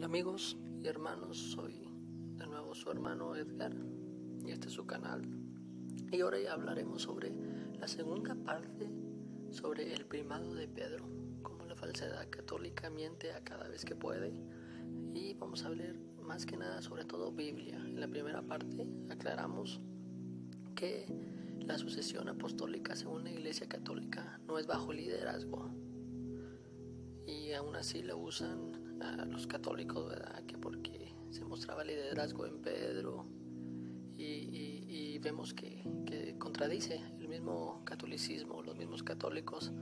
Amigos y hermanos, soy de nuevo su hermano Edgar y este es su canal. Y ahora ya hablaremos sobre la segunda parte, sobre el primado de Pedro, cómo la falsedad católica miente a cada vez que puede. Y vamos a hablar más que nada sobre todo Biblia. En la primera parte aclaramos que la sucesión apostólica según la Iglesia Católica no es bajo liderazgo, y aún así lo usan a los católicos, ¿verdad? Que porque se mostraba liderazgo en Pedro y vemos que contradice el mismo catolicismo, los mismos católicos,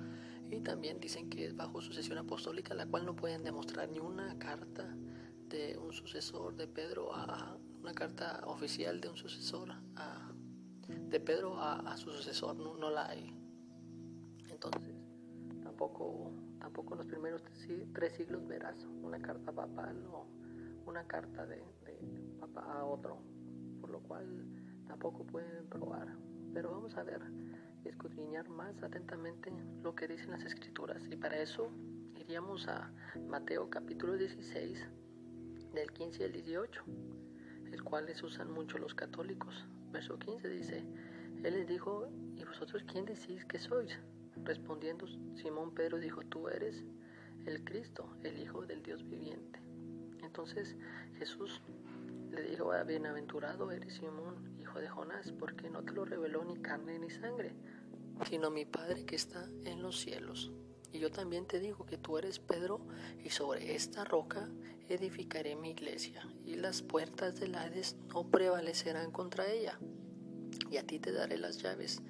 y también dicen que es bajo sucesión apostólica, la cual no pueden demostrar ni una carta de un sucesor de Pedro a una carta oficial de un sucesor de Pedro a su sucesor, no la hay. Entonces tampoco en los primeros 3 siglos verás una carta papal o una carta de papa a otro, por lo cual tampoco pueden probar. Pero vamos a ver, escudriñar más atentamente lo que dicen las escrituras, y para eso iríamos a Mateo capítulo 16 del 15 al 18, el cual les usan mucho los católicos. Verso 15 dice: Él les dijo: ¿y vosotros quién decís que sois? Respondiendo Simón Pedro dijo: Tú eres el Cristo, el Hijo del Dios viviente. Entonces Jesús le dijo: Bienaventurado eres Simón, hijo de Jonás, porque no te lo reveló ni carne ni sangre, sino mi Padre que está en los cielos. Y yo también te digo que tú eres Pedro, y sobre esta roca edificaré mi iglesia, y las puertas del Hades no prevalecerán contra ella. Y a ti te daré las llaves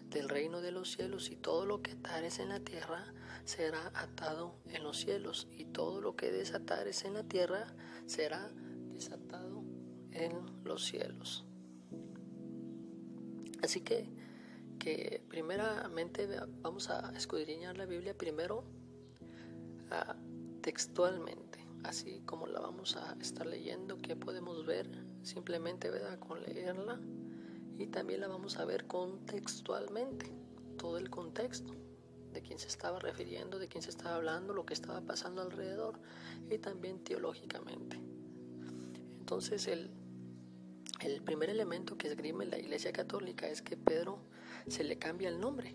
del reino de los cielos, y todo lo que atares en la tierra será atado en los cielos, y todo lo que desatares en la tierra será desatado en los cielos. Así que primeramente vamos a escudriñar la Biblia primero textualmente, así como la vamos a estar leyendo, que podemos ver simplemente, ¿verdad?, con leerla. Y también la vamos a ver contextualmente, todo el contexto de quién se estaba refiriendo, de quién se estaba hablando, lo que estaba pasando alrededor, y también teológicamente. Entonces el primer elemento que esgrime la Iglesia Católica es que Pedro se le cambia el nombre.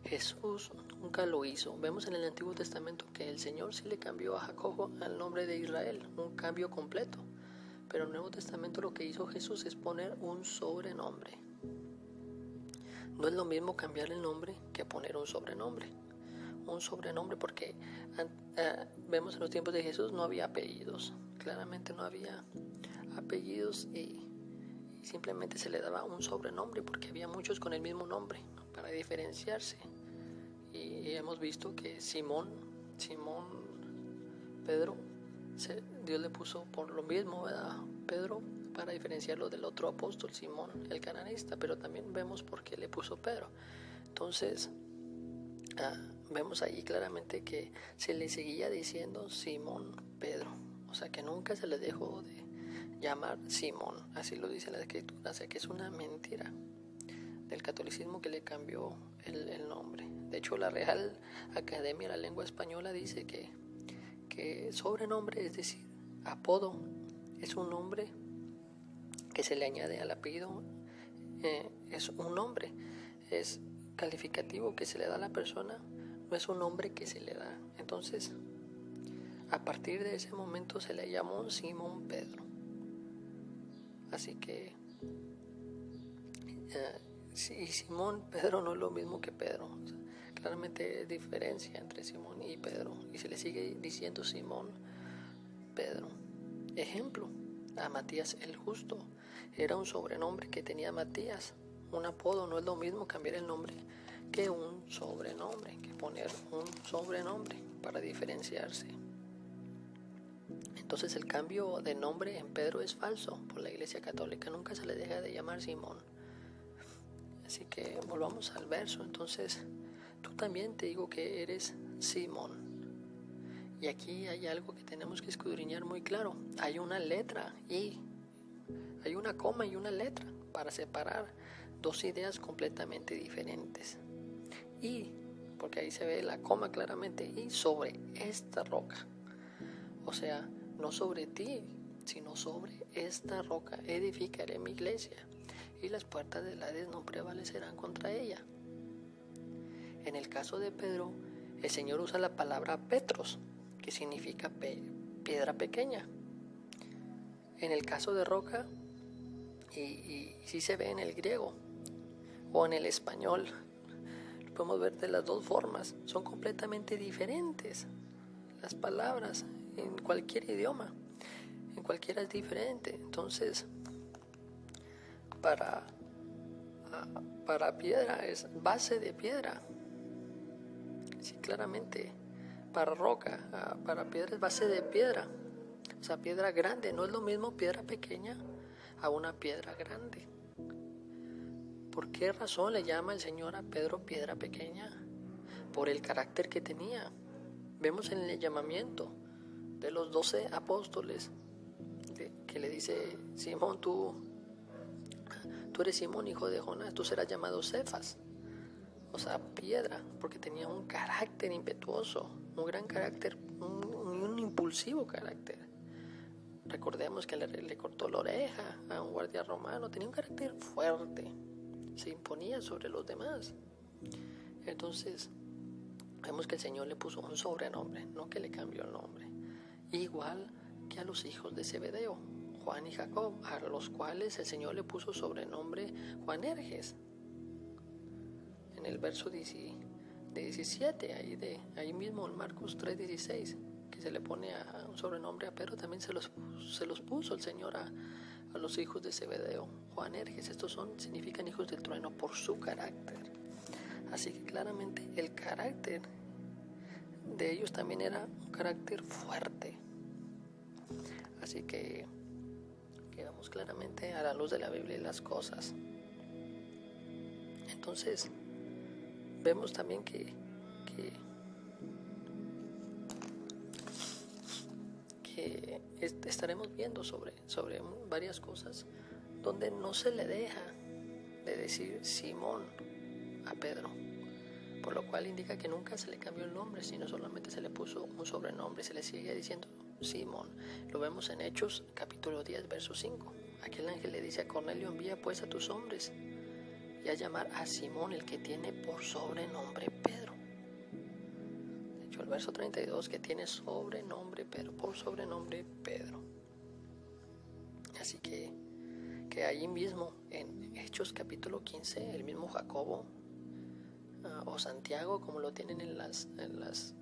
Jesús nunca lo hizo. Vemos en el Antiguo Testamento que el Señor sí le cambió a Jacobo al nombre de Israel, un cambio completo. Pero en el Nuevo Testamento lo que hizo Jesús es poner un sobrenombre. No es lo mismo cambiar el nombre que poner un sobrenombre. Un sobrenombre porque vemos en los tiempos de Jesús no había apellidos. Claramente no había apellidos y simplemente se le daba un sobrenombre porque había muchos con el mismo nombre para diferenciarse. Y hemos visto que Simón Pedro, Dios le puso por lo mismo, ¿verdad?, Pedro, para diferenciarlo del otro apóstol, Simón el cananista, pero también vemos por qué le puso Pedro. Entonces vemos ahí claramente que se le seguía diciendo Simón Pedro, o sea que nunca se le dejó de llamar Simón, así lo dice la Escritura. O sea que es una mentira del catolicismo que le cambió el nombre. De hecho, la Real Academia de la Lengua Española dice que sobrenombre, es decir, apodo, es un nombre que se le añade al apellido. Es un nombre, es calificativo que se le da a la persona, no es un nombre que se le da. Entonces, a partir de ese momento se le llamó Simón Pedro. Así que y Simón Pedro no es lo mismo que Pedro. O sea, claramente hay diferencia entre Simón y Pedro, y se le sigue diciendo Simón Pedro. Ejemplo, a Matías el Justo era un sobrenombre que tenía Matías. Un apodo no es lo mismo cambiar el nombre que un sobrenombre, que poner un sobrenombre para diferenciarse. Entonces el cambio de nombre en Pedro es falso por la Iglesia Católica. Nunca se le deja de llamar Simón. Así que volvamos al verso. Entonces, tú también te digo que eres Simón. Y aquí hay algo que tenemos que escudriñar muy claro. Hay una letra y hay una coma y una letra para separar dos ideas completamente diferentes. Y, porque ahí se ve la coma claramente, y sobre esta roca. O sea, no sobre ti, sino sobre esta roca edificaré mi iglesia, y las puertas del Hades no prevalecerán contra ella. En el caso de Pedro, el Señor usa la palabra Petros, que significa piedra pequeña. En el caso de roca, y sí se ve en el griego o en el español, lo podemos ver de las dos formas, son completamente diferentes. Las palabras en cualquier idioma, en cualquiera es diferente. Entonces, para piedra es base de piedra. Sí, claramente. Para roca, para piedra es base de piedra. O sea, piedra grande. No es lo mismo piedra pequeña a una piedra grande. ¿Por qué razón le llama el Señor a Pedro piedra pequeña? Por el carácter que tenía. Vemos en el llamamiento de los 12 apóstoles que le dice: Simón, tú eres Simón, hijo de Jonás, tú serás llamado Cefas. O sea, piedra, porque tenía un carácter impetuoso, un gran carácter, un impulsivo carácter. Recordemos que le cortó la oreja a un guardia romano, tenía un carácter fuerte, se imponía sobre los demás. Entonces, vemos que el Señor le puso un sobrenombre, no que le cambió el nombre. Igual que a los hijos de Zebedeo, Juan y Jacob, a los cuales el Señor le puso sobrenombre Juanerges. En el verso 17, ahí mismo en Marcos 3:16, que se le pone un sobrenombre a Pedro, también se los puso el Señor a los hijos de Zebedeo, Juanerges. Estos significan hijos del trueno por su carácter. Así que claramente el carácter de ellos también era un carácter fuerte. Así que vemos claramente a la luz de la Biblia las cosas. Entonces, vemos también que estaremos viendo sobre varias cosas donde no se le deja de decir Simón a Pedro, por lo cual indica que nunca se le cambió el nombre, sino solamente se le puso un sobrenombre, se le sigue diciendo Simón. Lo vemos en Hechos capítulo 10 verso 5. Aquel ángel le dice a Cornelio: envía pues a tus hombres y a llamar a Simón, el que tiene por sobrenombre Pedro. De hecho, el verso 32, que tiene sobrenombre Pedro, por sobrenombre Pedro. Así que ahí mismo en Hechos capítulo 15, el mismo Jacobo o Santiago, como lo tienen en las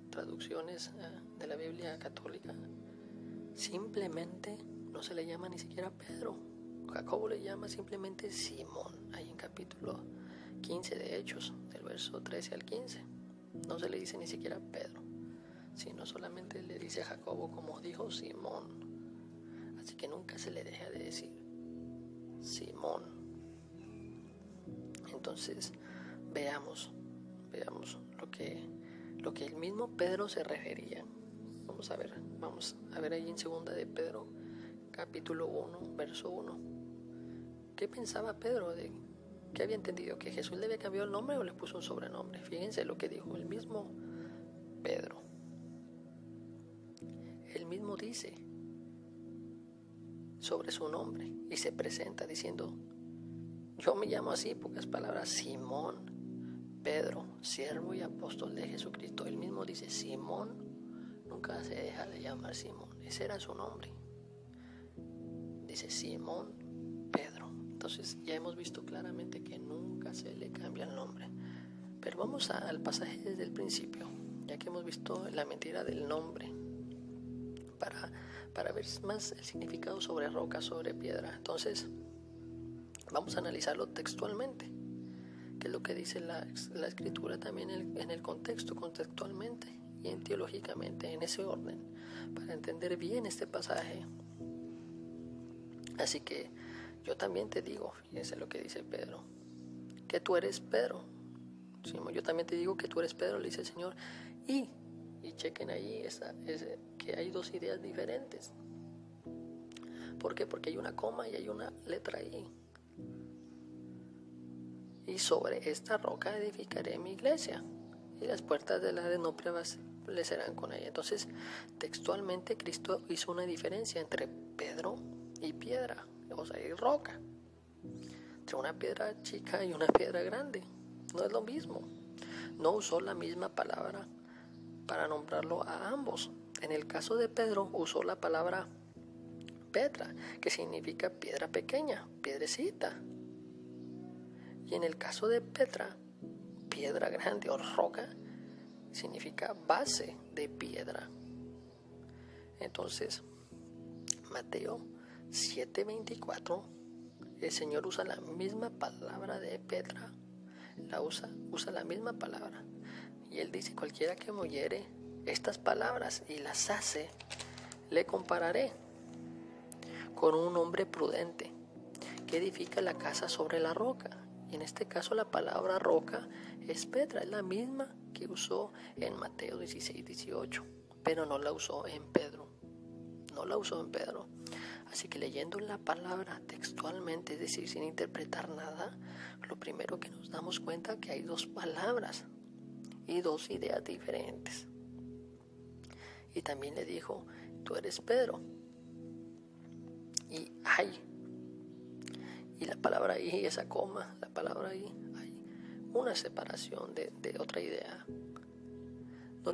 traducciones de la Biblia católica, simplemente no se le llama ni siquiera Pedro. Jacobo le llama simplemente Simón, ahí en capítulo 15 de Hechos, del verso 13 al 15. No se le dice ni siquiera Pedro, sino solamente le dice a Jacobo, como dijo, Simón. Así que nunca se le deja de decir Simón. Entonces, veamos lo que el mismo Pedro se refería. Vamos a ver ahí en segunda de Pedro, capítulo 1, verso 1. ¿Qué pensaba Pedro de qué había entendido? ¿Que Jesús le había cambiado el nombre o le puso un sobrenombre? Fíjense lo que dijo el mismo Pedro. Él mismo dice sobre su nombre y se presenta diciendo: yo me llamo así, pocas palabras, Simón Pedro, siervo y apóstol de Jesucristo. Él mismo dice Simón, nunca se deja de llamar Simón, ese era su nombre. Dice Simón Pedro. Entonces ya hemos visto claramente que nunca se le cambia el nombre. Pero vamos al pasaje desde el principio, ya que hemos visto la mentira del nombre, para ver más el significado sobre roca, sobre piedra. Entonces vamos a analizarlo textualmente, que es lo que dice la escritura también en el contexto, contextualmente y teológicamente, en ese orden, para entender bien este pasaje. Así que yo también te digo, fíjense lo que dice Pedro, que tú eres Pedro. Yo también te digo que tú eres Pedro, le dice el Señor. Y chequen ahí que hay dos ideas diferentes. ¿Por qué? Porque hay una coma y hay una letra I. Y sobre esta roca edificaré mi iglesia, y las puertas del Hades no establecerán con ella. Entonces, textualmente, Cristo hizo una diferencia entre Pedro y piedra, o sea, y roca. Entre una piedra chica y una piedra grande. No es lo mismo. No usó la misma palabra para nombrarlo a ambos. En el caso de Pedro, usó la palabra Petra, que significa piedra pequeña, piedrecita. Y en el caso de Petra, piedra grande o roca, significa base de piedra. Entonces, Mateo 7:24, el Señor usa la misma palabra de Petra, usa la misma palabra. Y Él dice, cualquiera que me oyere estas palabras y las hace, le compararé con un hombre prudente que edifica la casa sobre la roca. Y en este caso la palabra roca es Petra, es la misma que usó en Mateo 16:18, pero no la usó en Pedro. No la usó en Pedro. Así que leyendo la palabra textualmente, es decir, sin interpretar nada, lo primero que nos damos cuenta es que hay dos palabras y dos ideas diferentes. Y también le dijo, tú eres Pedro. Y hay. Y la palabra ahí, esa coma, la palabra ahí, hay una separación de otra idea. Él no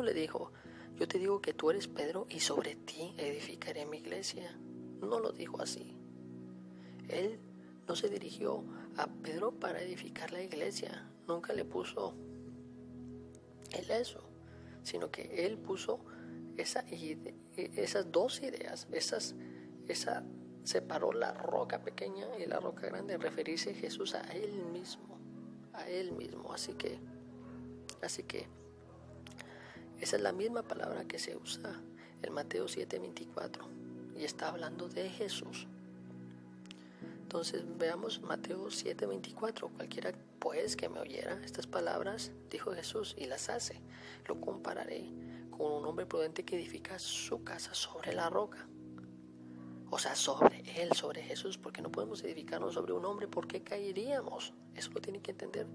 le dijo, yo te digo que tú eres Pedro y sobre ti edificaré mi iglesia. No lo dijo así. Él no se dirigió a Pedro para edificar la iglesia. Nunca le puso él eso, sino que él puso esas dos ideas, separó la roca pequeña y la roca grande, referirse a Jesús a él mismo. Así que esa es la misma palabra que se usa en Mateo 7:24 y está hablando de Jesús. Entonces veamos Mateo 7:24. Cualquiera pues que me oyera estas palabras, dijo Jesús, y las hace, lo compararé con un hombre prudente que edifica su casa sobre la roca. O sea, sobre Él, sobre Jesús, porque no podemos edificarnos sobre un hombre, ¿por qué caeríamos? Eso lo tiene que entender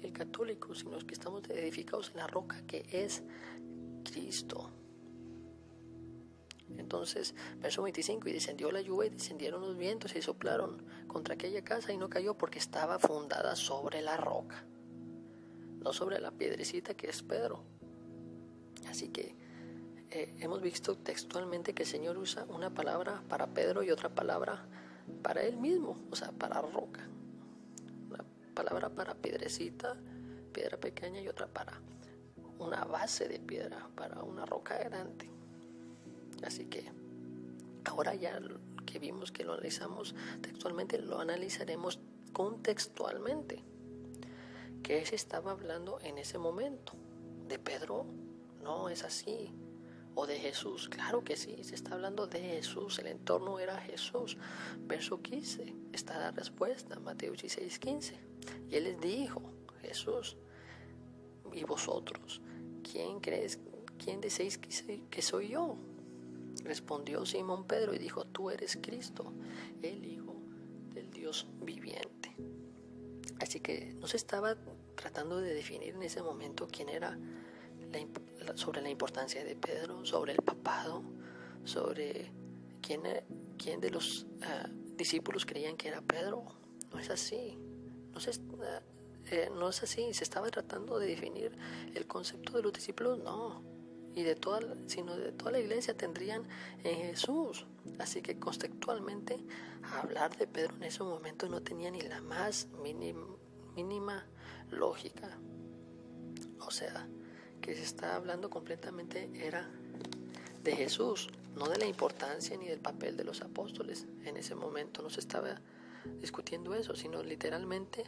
el católico, sino que estamos edificados en la roca que es Cristo. Entonces, verso 25, y descendió la lluvia y descendieron los vientos y soplaron contra aquella casa y no cayó porque estaba fundada sobre la roca, no sobre la piedrecita que es Pedro. Así que hemos visto textualmente que el Señor usa una palabra para Pedro y otra palabra para Él mismo, o sea, para roca. Una palabra para piedrecita, piedra pequeña, y otra para una base de piedra, para una roca grande. Así que ahora ya que vimos que lo analizamos textualmente, lo analizaremos contextualmente. ¿Qué se estaba hablando en ese momento? ¿De Pedro? No es así. ¿O de Jesús? Claro que sí, se está hablando de Jesús, el entorno era Jesús. Verso 15, está la respuesta, Mateo 16:15. Y Él les dijo, Jesús, ¿y vosotros? ¿Quién decís que soy yo? Respondió Simón Pedro y dijo, tú eres Cristo, el Hijo del Dios viviente. Así que no se estaba tratando de definir en ese momento quién era, sobre la importancia de Pedro, sobre el papado, sobre quién de los discípulos creían que era Pedro. No es así. No es así. Se estaba tratando de definir el concepto de los discípulos, no. Sino de toda la iglesia tendrían en Jesús. Así que contextualmente hablar de Pedro en ese momento no tenía ni la más mínima lógica. O sea, que se está hablando completamente era de Jesús, no de la importancia ni del papel de los apóstoles. En ese momento no se estaba discutiendo eso, sino literalmente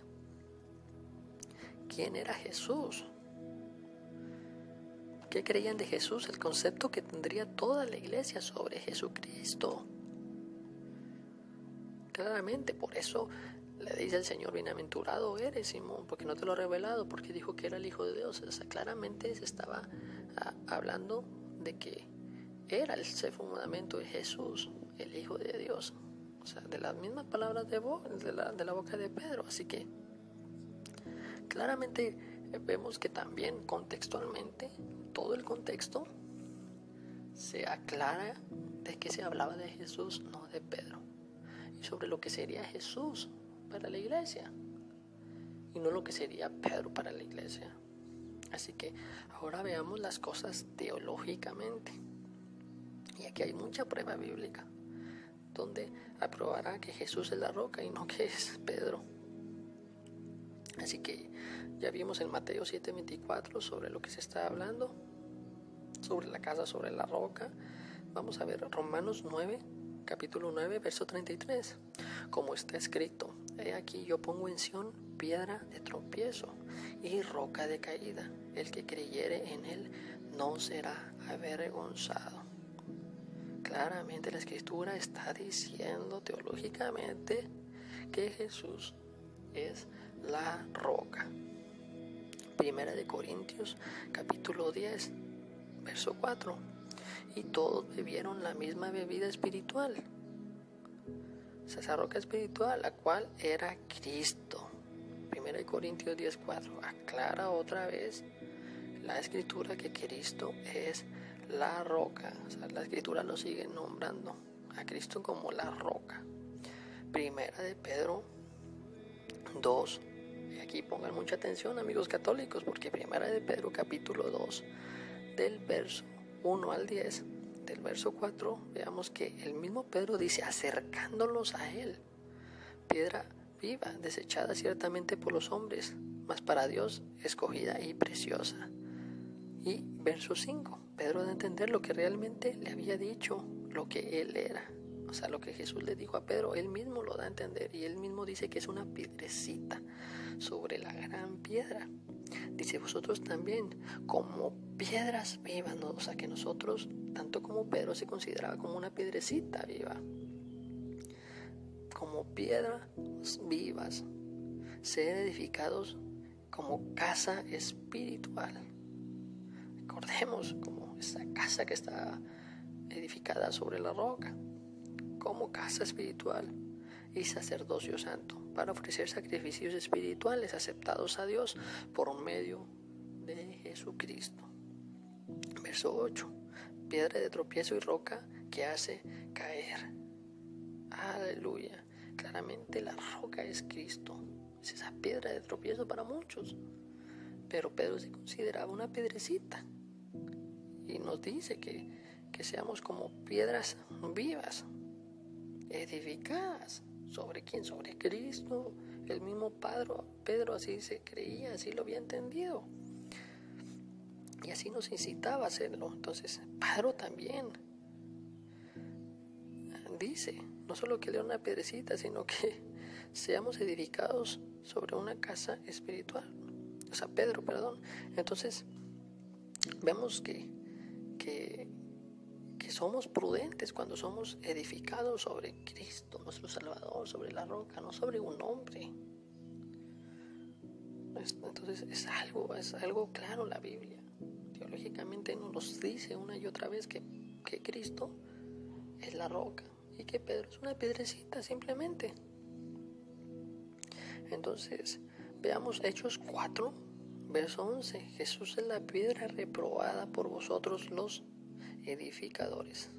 quién era Jesús. ¿Qué creían de Jesús? El concepto que tendría toda la iglesia sobre Jesucristo. Claramente, por eso le dice el Señor, bienaventurado eres, Simón, porque no te lo ha revelado, porque dijo que era el Hijo de Dios. O sea, claramente se estaba hablando de que era el fundamento de Jesús, el Hijo de Dios. O sea, de las mismas palabras de la boca de Pedro. Así que claramente vemos que también contextualmente, todo el contexto se aclara de que se hablaba de Jesús, no de Pedro, y sobre lo que sería Jesús para la iglesia, y no lo que sería Pedro para la iglesia. Así que ahora veamos las cosas teológicamente. Y aquí hay mucha prueba bíblica, donde aprobará que Jesús es la roca y no que es Pedro. Así que ya vimos en Mateo 7:24 sobre lo que se está hablando, sobre la casa, sobre la roca. Vamos a ver Romanos 9, capítulo 9, verso 33. Como está escrito, he aquí yo pongo en Sión piedra de tropiezo y roca de caída. El que creyere en él no será avergonzado. Claramente la Escritura está diciendo teológicamente que Jesús es la roca. Primera de Corintios, capítulo 10, verso 4. Y todos bebieron la misma bebida espiritual. Esa roca espiritual, la cual era Cristo. Primera de Corintios 10, 4. Aclara otra vez la Escritura que Cristo es la roca. O sea, la Escritura lo sigue nombrando a Cristo como la roca. Primera de Pedro 2. Y aquí pongan mucha atención, amigos católicos, porque Primera de Pedro capítulo 2, del verso 1 al 10, del verso 4, veamos que el mismo Pedro dice, acercándolos a él, piedra viva, desechada ciertamente por los hombres, mas para Dios escogida y preciosa. Y verso 5, Pedro da a entender lo que realmente le había dicho, lo que él era. O sea, lo que Jesús le dijo a Pedro, él mismo lo da a entender, y él mismo dice que es una piedrecita sobre la gran piedra. Dice, vosotros también, como piedras vivas, ¿no? O sea, que nosotros, tanto como Pedro, se consideraba como una piedrecita viva. Como piedras vivas, ser edificados como casa espiritual. Recordemos como esa casa que está edificada sobre la roca, como casa espiritual y sacerdocio santo, para ofrecer sacrificios espirituales aceptados a Dios por medio de Jesucristo. Verso 8. Piedra de tropiezo y roca que hace caer. Aleluya. Claramente la roca es Cristo. Es esa piedra de tropiezo para muchos. Pero Pedro se consideraba una piedrecita. Y nos dice que seamos como piedras vivas, edificadas. ¿Sobre quién? Sobre Cristo. El mismo Pedro así se creía, así lo había entendido. Y así nos incitaba a hacerlo. Entonces, Pedro también dice, no solo que lea una piedrecita, sino que seamos edificados sobre una casa espiritual. O sea, Pedro, perdón. Entonces, vemos que somos prudentes cuando somos edificados sobre Cristo, nuestro Salvador, sobre la roca, no sobre un hombre. Entonces es algo claro la Biblia. Teológicamente nos dice una y otra vez que Cristo es la roca y que Pedro es una piedrecita simplemente. Entonces veamos Hechos 4, verso 11. Jesús es la piedra reprobada por vosotros los edificadores,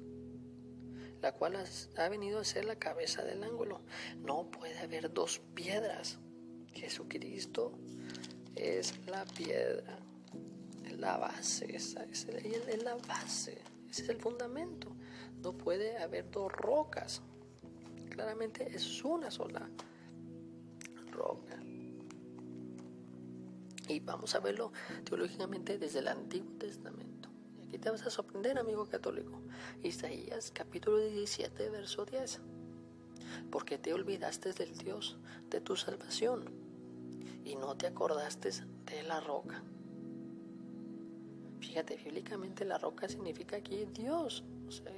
la cual ha venido a ser la cabeza del ángulo. No puede haber dos piedras. Jesucristo es la piedra, es la base, es la base, ese es el fundamento. No puede haber dos rocas. Claramente es una sola roca. Y vamos a verlo teológicamente desde el Antiguo Testamento. Y te vas a sorprender, amigo católico. Isaías capítulo 17, verso 10. Porque te olvidaste del Dios de tu salvación y no te acordaste de la roca. Fíjate, bíblicamente la roca significa aquí Dios. O sea,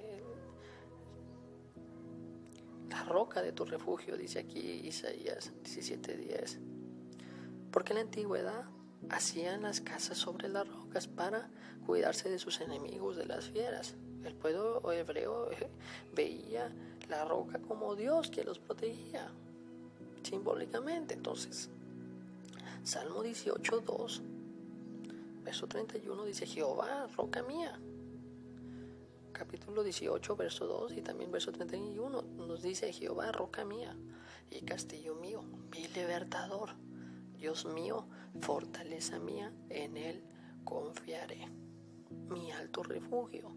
la roca de tu refugio, dice aquí Isaías 17:10. Porque en la antigüedad hacían las casas sobre las rocas para cuidarse de sus enemigos, de las fieras. El pueblo hebreo veía la roca como Dios que los protegía, simbólicamente. Entonces, Salmo 18:2 verso 31 dice: Jehová, roca mía. Capítulo 18, verso 2 y también verso 31 nos dice: Jehová, roca mía y castillo mío, mi libertador, Dios mío, fortaleza mía, en él confiaré, mi alto refugio.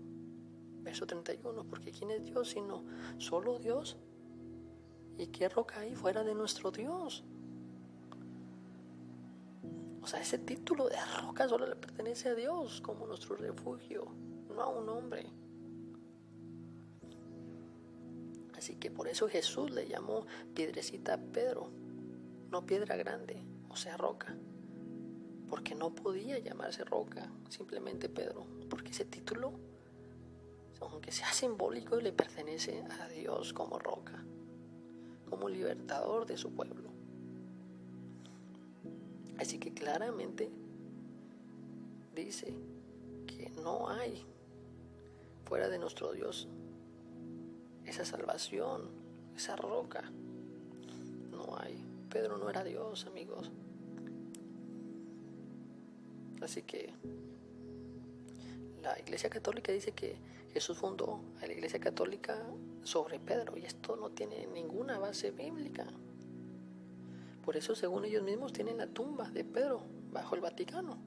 Verso 31, porque ¿quién es Dios sino solo Dios? ¿Y qué roca hay fuera de nuestro Dios? O sea, ese título de roca solo le pertenece a Dios como nuestro refugio, no a un hombre. Así que por eso Jesús le llamó piedrecita a Pedro, no piedra grande, o sea, roca. Porque no podía llamarse roca, simplemente Pedro. Porque ese título, aunque sea simbólico, le pertenece a Dios como roca, como libertador de su pueblo. Así que claramente dice que no hay fuera de nuestro Dios esa salvación, esa roca. No hay. Pedro no era Dios, amigos. Así que la Iglesia Católica dice que Jesús fundó a la Iglesia Católica sobre Pedro, y esto no tiene ninguna base bíblica. Por eso, según ellos mismos, tienen la tumba de Pedro bajo el Vaticano.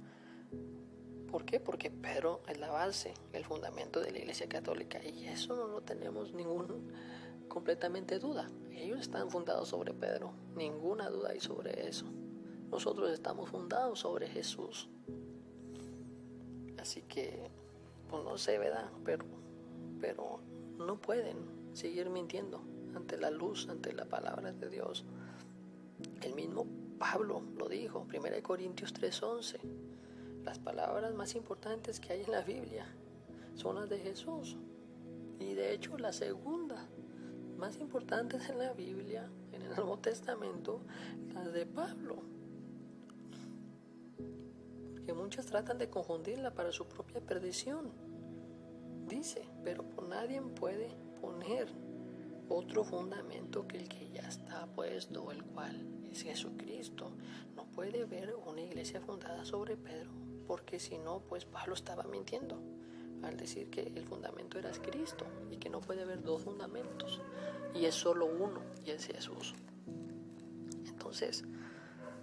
¿Por qué? Porque Pedro es la base, el fundamento de la Iglesia Católica, y eso no lo tenemos completamente duda. Ellos están fundados sobre Pedro, ninguna duda hay sobre eso. Nosotros estamos fundados sobre Jesús. Así que, pues no sé, ¿verdad? Pero no pueden seguir mintiendo ante la luz, ante la palabra de Dios. El mismo Pablo lo dijo, 1 Corintios 3:11. Las palabras más importantes que hay en la Biblia son las de Jesús. Y de hecho, las segundas más importantes en la Biblia, en el Nuevo Testamento, las de Pablo. Porque muchas tratan de confundirla para su propia perdición. Dice, pero nadie puede poner otro fundamento que el que ya está puesto, el cual es Jesucristo. No puede haber una iglesia fundada sobre Pedro, porque si no, pues Pablo estaba mintiendo al decir que el fundamento era Cristo y que no puede haber dos fundamentos, y es solo uno, y es Jesús. Entonces,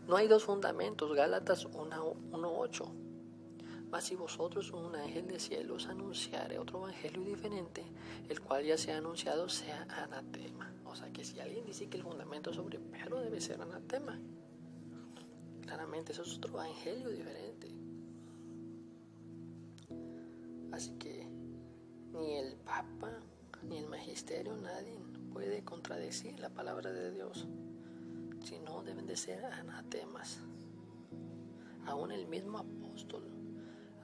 no hay dos fundamentos. Gálatas 1:8. Mas si vosotros un ángel de cielos anunciare otro evangelio diferente, el cual ya sea anunciado, sea anatema. O sea que si alguien dice que el fundamento sobre Pedro debe ser anatema, claramente eso es otro evangelio diferente. Así que ni el Papa, ni el Magisterio, nadie puede contradecir la palabra de Dios, sino deben de ser anatemas. Aún el mismo apóstol,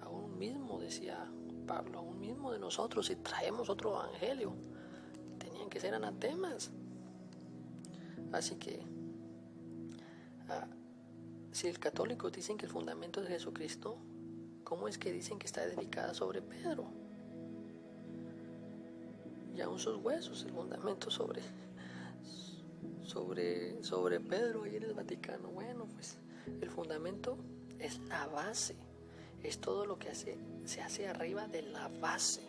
aún mismo decía Pablo, aún mismo de nosotros, si traemos otro evangelio, tenían que ser anatemas. Así que si los católicos dicen que el fundamento es Jesucristo, ¿cómo es que dicen que está edificada sobre Pedro? Y aún sus huesos, el fundamento sobre Pedro ahí en el Vaticano. Bueno, pues el fundamento es la base, es todo lo que se hace arriba de la base.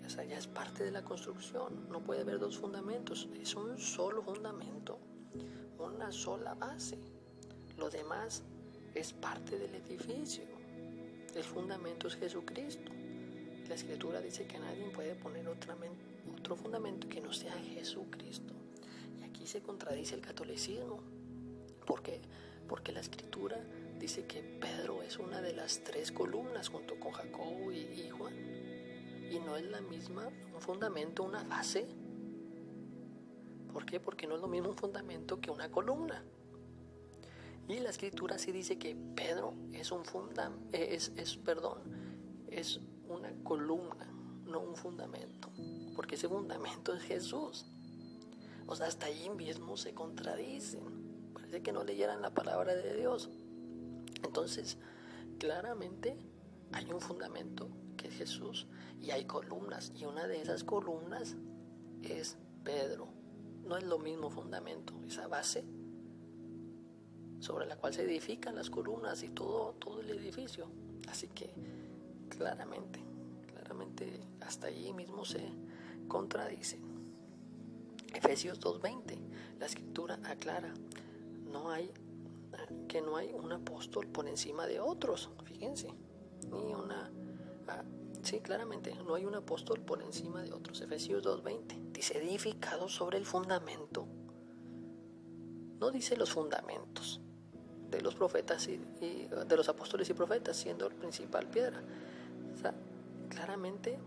O sea, ya es parte de la construcción. No puede haber dos fundamentos, es un solo fundamento, una sola base. Lo demás es parte del edificio. El fundamento es Jesucristo. La Escritura dice que nadie puede poner otro fundamento que no sea Jesucristo. Y aquí se contradice el catolicismo. ¿Por qué? Porque la Escritura dice que Pedro es una de las tres columnas junto con Jacobo y Juan. Y no es la misma un fundamento, una base. ¿Por qué? Porque no es lo mismo un fundamento que una columna. Y la Escritura sí dice que Pedro es una columna, no un fundamento, porque ese fundamento es Jesús. O sea, hasta allí mismo se contradicen. Parece que no leyeran la palabra de Dios. Entonces, claramente hay un fundamento que es Jesús, y hay columnas, y una de esas columnas es Pedro. No es lo mismo fundamento, esa base sobre la cual se edifican las columnas y todo el edificio. Así que claramente, hasta allí mismo se contradicen. Efesios 2:20, la escritura aclara que no hay un apóstol por encima de otros, fíjense, claramente, no hay un apóstol por encima de otros. Efesios 2:20 dice edificado sobre el fundamento, no dice los fundamentos de los profetas y de los apóstoles y profetas siendo la principal piedra. O sea, claramente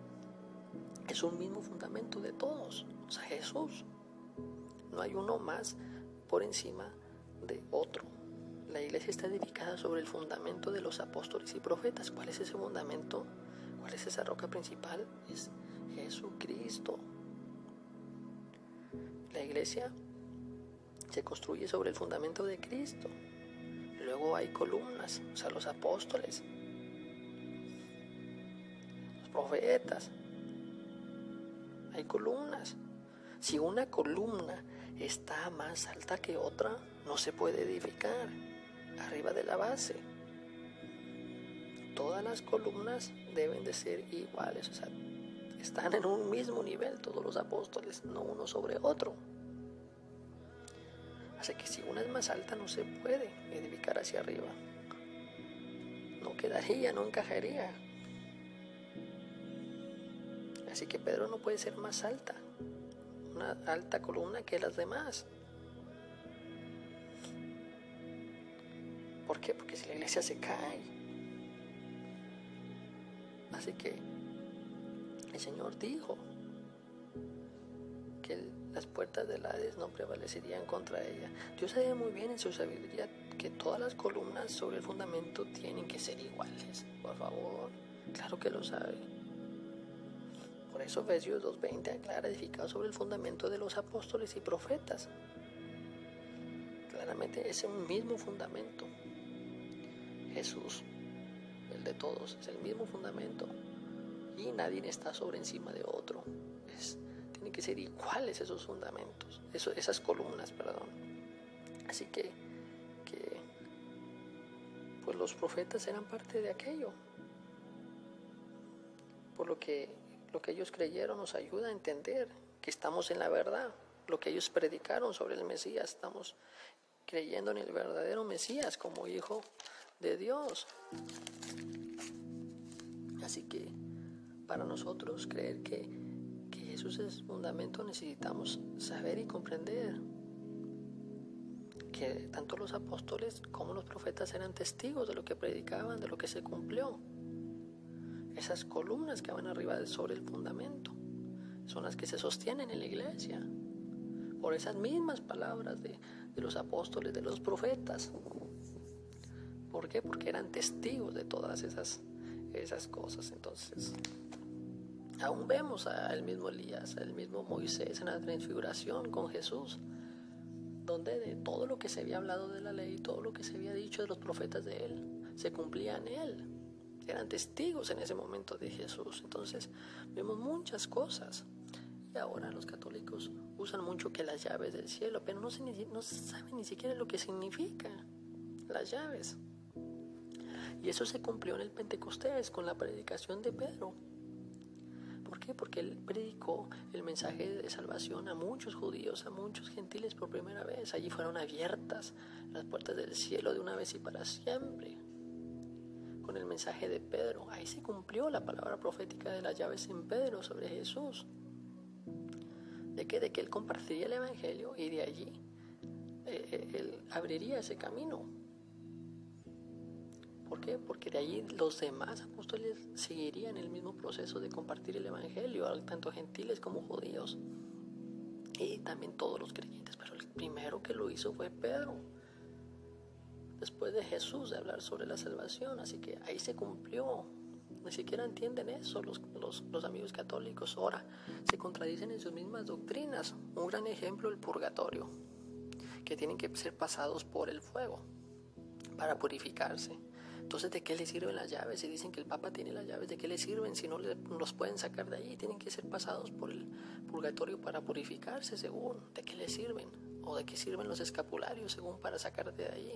es un mismo fundamento de todos. O sea, Jesús, no hay uno más por encima de otro. La iglesia está edificada sobre el fundamento de los apóstoles y profetas. ¿Cuál es ese fundamento? ¿Cuál es esa roca principal? Es Jesucristo. La iglesia se construye sobre el fundamento de Cristo. Luego hay columnas, o sea, los apóstoles, los profetas. Hay columnas. Si una columna está más alta que otra, no se puede edificar arriba de la base. Todas las columnas deben de ser iguales, o sea, están en un mismo nivel todos los apóstoles, no uno sobre otro. Así que si una es más alta, no se puede edificar hacia arriba. No quedaría, no encajaría. Así que Pedro no puede ser más alta, una alta columna que las demás. ¿Por qué? Porque si la iglesia se cae. Así que el Señor dijo que las puertas del Hades no prevalecerían contra ella. Dios sabe muy bien en su sabiduría que todas las columnas sobre el fundamento tienen que ser iguales. Por favor, claro que lo sabe. Por eso Efesios 2:20 aclara edificado sobre el fundamento de los apóstoles y profetas. Claramente es un mismo fundamento. Jesús, el de todos, es el mismo fundamento. Y nadie está sobre encima de otro. Tienen que ser iguales esos fundamentos, esas columnas, perdón. Así que pues los profetas eran parte de aquello. Por lo que ellos creyeron nos ayuda a entender que estamos en la verdad. Lo que ellos predicaron sobre el Mesías, estamos creyendo en el verdadero Mesías como hijo de Dios. Así que para nosotros creer que Jesús es fundamento, necesitamos saber y comprender que tanto los apóstoles como los profetas eran testigos de lo que predicaban, de lo que se cumplió. Esas columnas que van arriba sobre el fundamento son las que se sostienen en la iglesia por esas mismas palabras de los apóstoles, de los profetas. ¿Por qué? Porque eran testigos de todas esas cosas. Entonces, aún vemos al mismo Elías, al mismo Moisés en la transfiguración con Jesús, donde de todo lo que se había hablado de la ley, todo lo que se había dicho de los profetas de él, se cumplía en él. Eran testigos en ese momento de Jesús. Entonces, vemos muchas cosas. Y ahora los católicos usan mucho que las llaves del cielo, pero no saben ni siquiera lo que significa las llaves. Y eso se cumplió en el Pentecostés con la predicación de Pedro. ¿Por qué? Porque él predicó el mensaje de salvación a muchos judíos, a muchos gentiles por primera vez. Allí fueron abiertas las puertas del cielo de una vez y para siempre. Con el mensaje de Pedro, ahí se cumplió la palabra profética de las llaves en Pedro sobre Jesús. De que él compartiría el evangelio y de allí él abriría ese camino. ¿Por qué? Porque de allí los demás apóstoles seguirían el mismo proceso de compartir el evangelio, tanto gentiles como judíos, y también todos los creyentes. Pero el primero que lo hizo fue Pedro, después de Jesús, de hablar sobre la salvación. Así que ahí se cumplió. Ni siquiera entienden eso los amigos católicos. Ahora se contradicen en sus mismas doctrinas. Un gran ejemplo, el purgatorio, que tienen que ser pasados por el fuego para purificarse. Entonces, ¿de qué les sirven las llaves? Si dicen que el Papa tiene las llaves, ¿de qué les sirven si no los pueden sacar de allí? Tienen que ser pasados por el purgatorio para purificarse, según. ¿De qué les sirven? ¿O de qué sirven los escapularios según para sacarte de allí?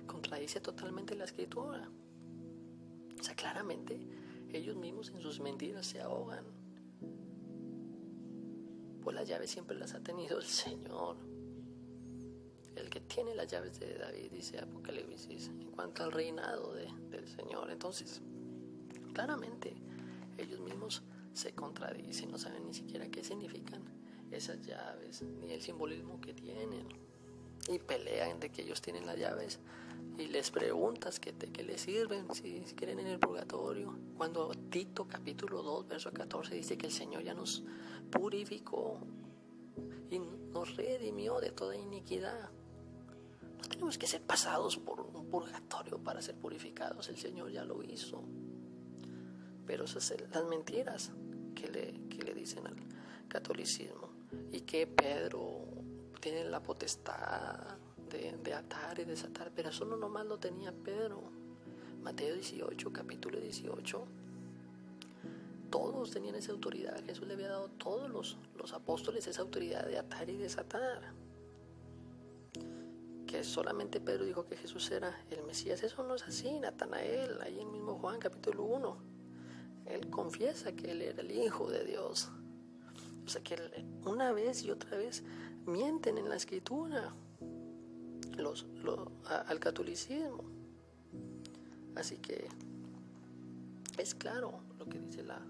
Contradice totalmente la escritura. O sea, claramente ellos mismos en sus mentiras se ahogan. Pues las llaves siempre las ha tenido el Señor. El que tiene las llaves de David, dice Apocalipsis, en cuanto al reinado del Señor. Entonces, claramente ellos mismos se contradicen, no saben ni siquiera qué significan esas llaves, ni el simbolismo que tienen, y pelean de que ellos tienen las llaves, y les preguntas qué les sirven, si quieren en el purgatorio, cuando Tito capítulo 2 verso 14 dice que el Señor ya nos purificó y nos redimió de toda iniquidad. No tenemos que ser pasados por un purgatorio para ser purificados, el Señor ya lo hizo. Pero esas son las mentiras que le dicen al catolicismo, y que Pedro tiene la potestad de atar y desatar, pero eso no nomás lo tenía Pedro. Mateo 18, capítulo 18, todos tenían esa autoridad. Jesús le había dado a todos los apóstoles esa autoridad de atar y desatar. Que solamente Pedro dijo que Jesús era el Mesías, eso no es así. Natanael, ahí en mismo Juan capítulo 1, él confiesa que él era el Hijo de Dios. O sea que una vez y otra vez mienten en la escritura al catolicismo. Así que es claro lo que dice la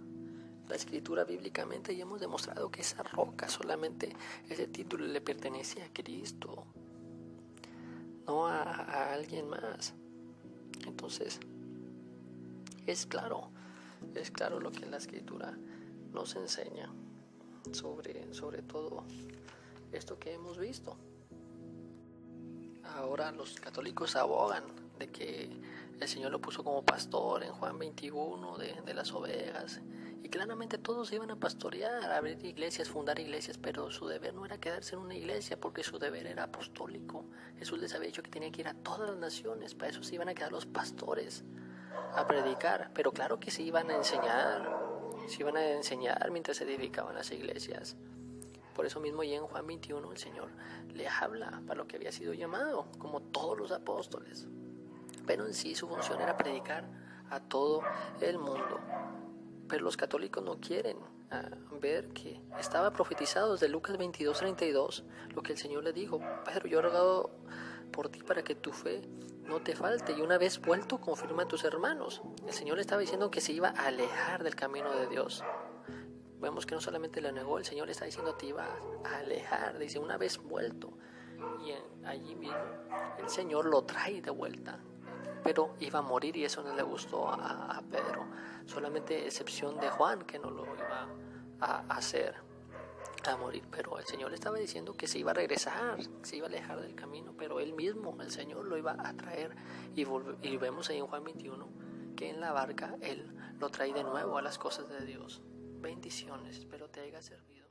escritura bíblicamente, y hemos demostrado que esa roca, solamente ese título le pertenece a Cristo, no a alguien más. Entonces es claro lo que la escritura nos enseña sobre todo esto que hemos visto. Ahora los católicos abogan de que el Señor lo puso como pastor en Juan 21 de las ovejas, y claramente todos iban a pastorear, a abrir iglesias, fundar iglesias, pero su deber no era quedarse en una iglesia, porque su deber era apostólico. Jesús les había dicho que tenían que ir a todas las naciones, para eso se iban a quedar los pastores a predicar, pero claro que se iban a enseñar mientras se edificaban las iglesias. Por eso mismo ya en Juan 21 el Señor le habla para lo que había sido llamado, como todos los apóstoles. Pero en sí su función era predicar a todo el mundo. Pero los católicos no quieren ver que estaba profetizado desde Lucas 22:32, lo que el Señor le dijo: Pedro, yo he rogado por ti para que tu fe no te falte, y una vez vuelto confirma a tus hermanos. El Señor le estaba diciendo que se iba a alejar del camino de Dios. Vemos que no solamente le negó, el Señor le está diciendo: te iba a alejar, dice, una vez vuelto. Y allí mismo el Señor lo trae de vuelta, pero iba a morir, y eso no le gustó a Pedro. Solamente excepción de Juan, que no lo iba a hacer, a morir, pero el Señor le estaba diciendo que se iba a regresar, se iba a alejar del camino, pero él mismo, el Señor, lo iba a traer. Y vemos ahí en Juan 21 que en la barca él lo trae de nuevo a las cosas de Dios. Bendiciones, espero te haya servido.